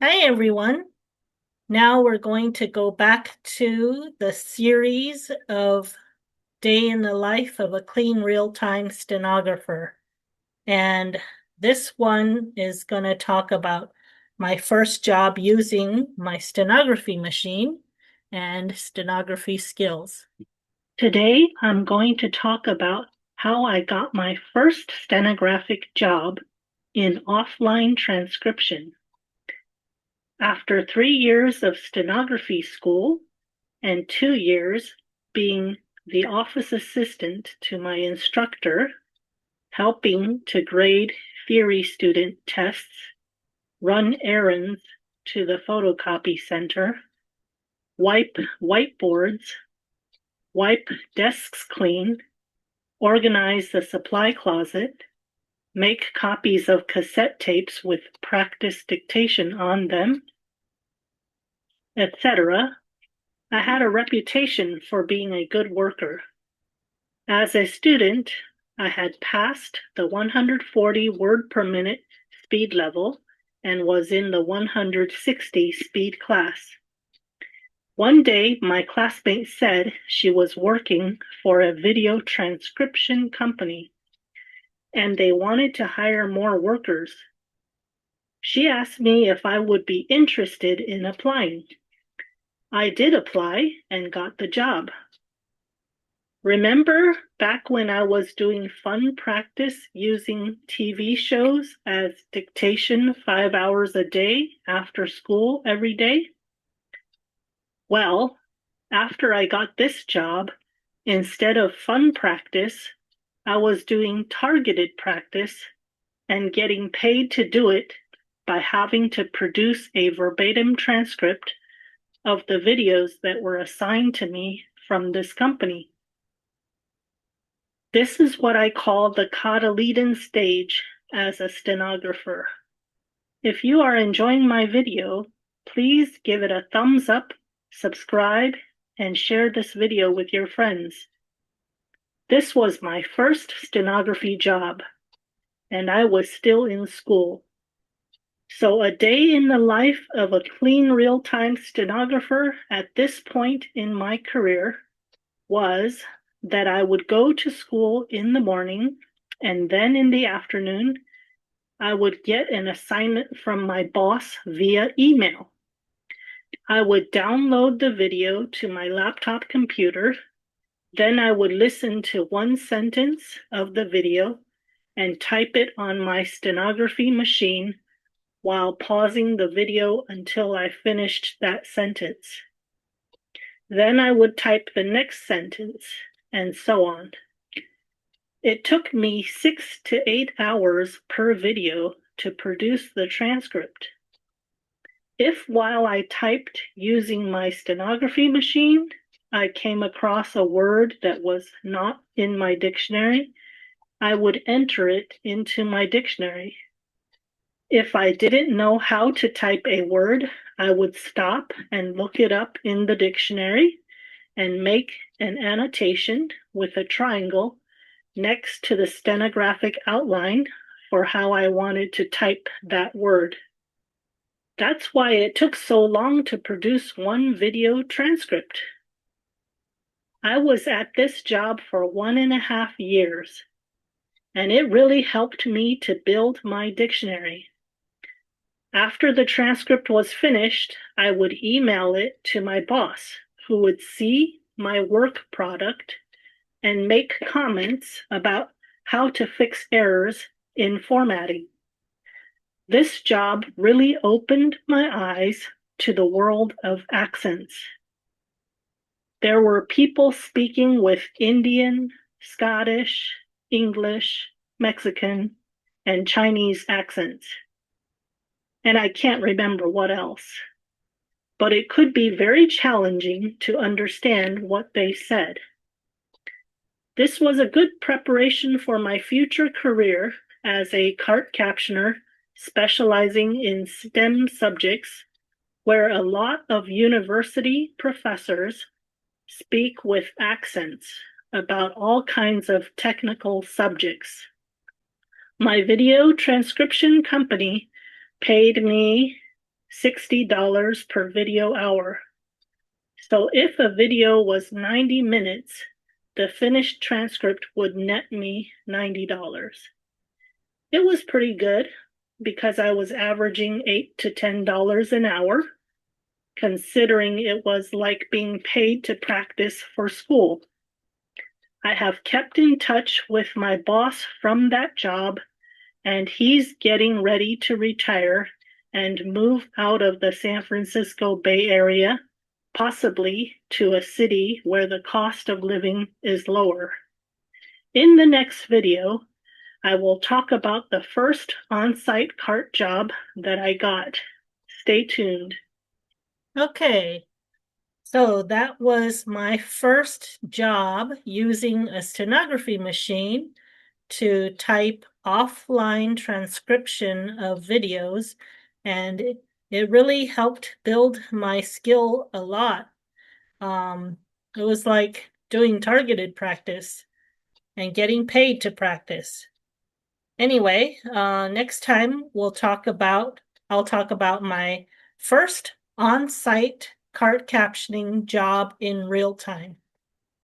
Hi, everyone. Now we're going to go back to the series of Day in the Life of a Clean Real-Time Stenographer. And this one is going to talk about my first job using my stenography machine and stenography skills. Today, I'm going to talk about how I got my first stenographic job in offline transcription. After 3 years of stenography school and 2 years being the office assistant to my instructor, helping to grade theory student tests, run errands to the photocopy center, wipe whiteboards, wipe desks clean, organize the supply closet, make copies of cassette tapes with practice dictation on them, etc. I had a reputation for being a good worker. As a student, I had passed the 140 word per minute speed level and was in the 160 speed class. One day, my classmate said she was working for a video transcription company and they wanted to hire more workers. She asked me if I would be interested in applying. I did apply and got the job. Remember back when I was doing fun practice using TV shows as dictation 5 hours a day after school every day? Well, after I got this job, instead of fun practice, I was doing targeted practice and getting paid to do it by having to produce a verbatim transcript of the videos that were assigned to me from this company. This is what I call the cotyledon stage as a stenographer. If you are enjoying my video, please give it a thumbs up, subscribe, and share this video with your friends. This was my first stenography job, and I was still in school. So a day in the life of a clean real-time stenographer at this point in my career was that I would go to school in the morning and then in the afternoon, I would get an assignment from my boss via email. I would download the video to my laptop computer. Then I would listen to one sentence of the video and type it on my stenography machine while pausing the video until I finished that sentence. Then I would type the next sentence, and so on. It took me 6 to 8 hours per video to produce the transcript. If while I typed using my stenography machine, I came across a word that was not in my dictionary, I would enter it into my dictionary. If I didn't know how to type a word, I would stop and look it up in the dictionary and make an annotation with a triangle next to the stenographic outline for how I wanted to type that word. That's why it took so long to produce one video transcript. I was at this job for 1.5 years, and it really helped me to build my dictionary. After the transcript was finished, I would email it to my boss, who would see my work product and make comments about how to fix errors in formatting. This job really opened my eyes to the world of accents. There were people speaking with Indian, Scottish, English, Mexican, and Chinese accents. And I can't remember what else. But it could be very challenging to understand what they said. This was a good preparation for my future career as a cart captioner specializing in STEM subjects, where a lot of university professors speak with accents about all kinds of technical subjects. My video transcription company paid me $60 per video hour. So if a video was 90 minutes, the finished transcript would net me $90. It was pretty good because I was averaging $8 to $10 an hour, considering it was like being paid to practice for school. I have kept in touch with my boss from that job, and he's getting ready to retire and move out of the San Francisco Bay Area, possibly to a city where the cost of living is lower. In the next video, I will talk about the first on-site cart job that I got. Stay tuned. Okay, so that was my first job using a stenography machine to type offline transcription of videos, and it really helped build my skill a lot. It was like doing targeted practice and getting paid to practice. Anyway, next time I'll talk about my first on-site cart captioning job in real time.